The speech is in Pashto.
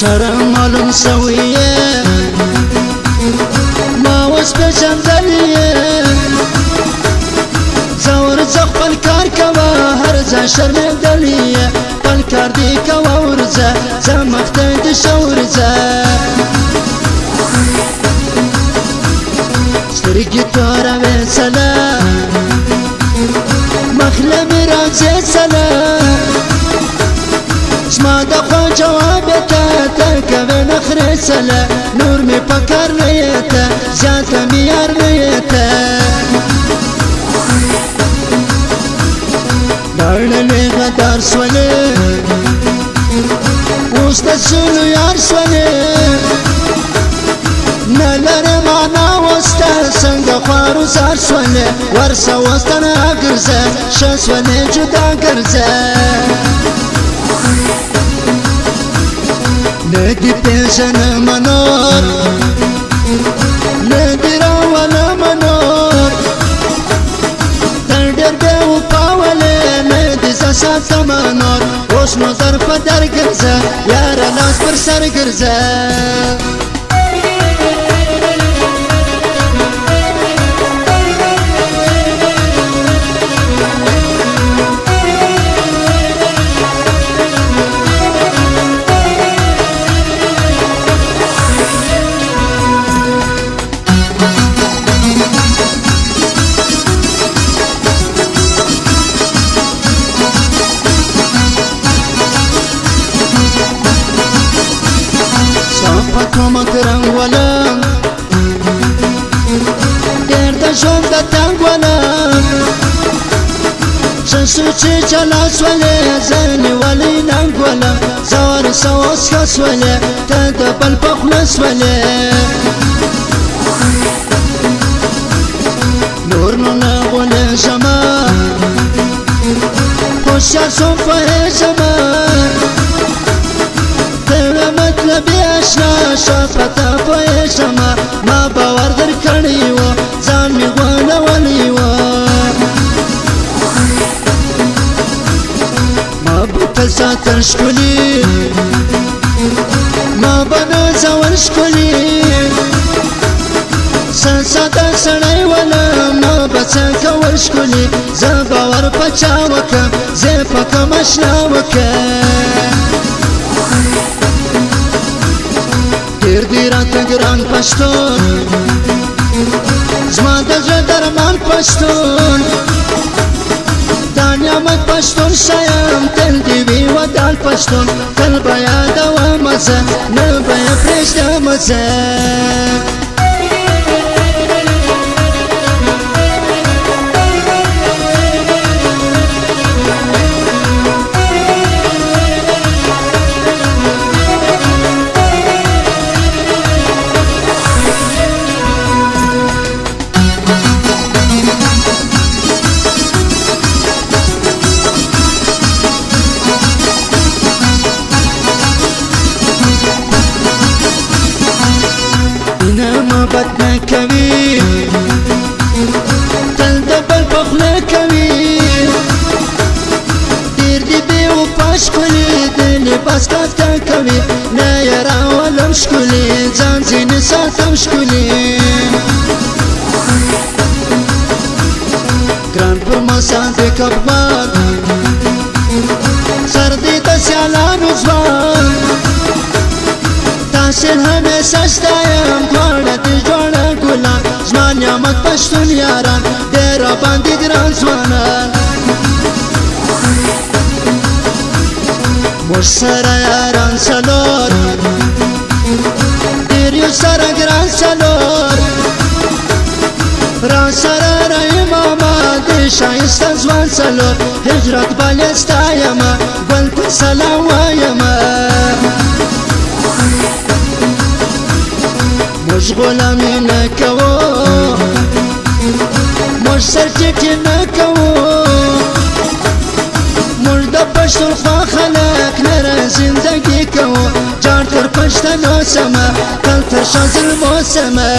شرم معلوم سویه ما وس پیژندلیه زور خپل کار کوه هر ځای شرمېدلیه خپل کار دې کوه ورځه زه مخته دې شه ورځه سترګې توره ویڅله مخ له مې راځېڅله زما د خوا جواب یې ته ته کوې نخرې څله نور مې په کار نه یې ته زیاته مې یار نه یې ته لاړلې غدار سولې اوس د ځینو یار سولې نه لرې معنا وسته څنګه خوارزار سولې ورسه وسته نه ګرځه ښه سولې جدا ګرځه نه دې پېژنم نور نه دې راولم نور ته ډېر بې وفا ولې نه دې زه ساتم نور اوس نو در په در ګرځه یاره لاس پر سر ګرځه کومک رنګ ولم ډېر د ژوند د تنګ ولم ښه شو چې جلا سولې زه نیولی ننګ ولم زه ورسه اوس ښه سولې ته د بل په خوله سولې نور نو نه غولېږمه هوښیار شوم پوهېږمه مطلبي اشنا شفته پوهېږمه ما باور در کړی و ځان مې غولولی و ما به تل ساتل ښکلي ما به نازول ښکلي ساده سړی ولم ما به څه کول ښکلي زه باور په چا وکړم زه په کوم اشنا وکړم ډېر دې راته ګران پښتون زما د زړه درمان پښتون دا نعمت پښتون ښیم تل دې وي ودان پښتون تل به یادومه زه نه به یې پرېږدمه زه محبت نه کوي تل د بل په خوله کوي ډېر دې بې وفا ښکلي د لباس کاته کوي نه یې راولم ښکلي ځان ځینې ساتم ښکلي ګران پر ما صادق افغان سر دې د سیالانو ځوان تاسل همیشه ستایم دواړه دې جوړه ګلان زما نعمت پښتون یاران ډېر راباندې ګران ځوانان موږ سره یاران څلور ډېر یو سره ګران څلور را سره رحیم آمد ښایسته ځوان څلور هجرت بلې ستایمه ګل ته سلام وایمه موږ غلامي نه کوو موږ سرټیټي نه کوو موږ د پښتونخوا خلق نره زندگی کو جار تر پشت ناسمه کل تر شازل موسمه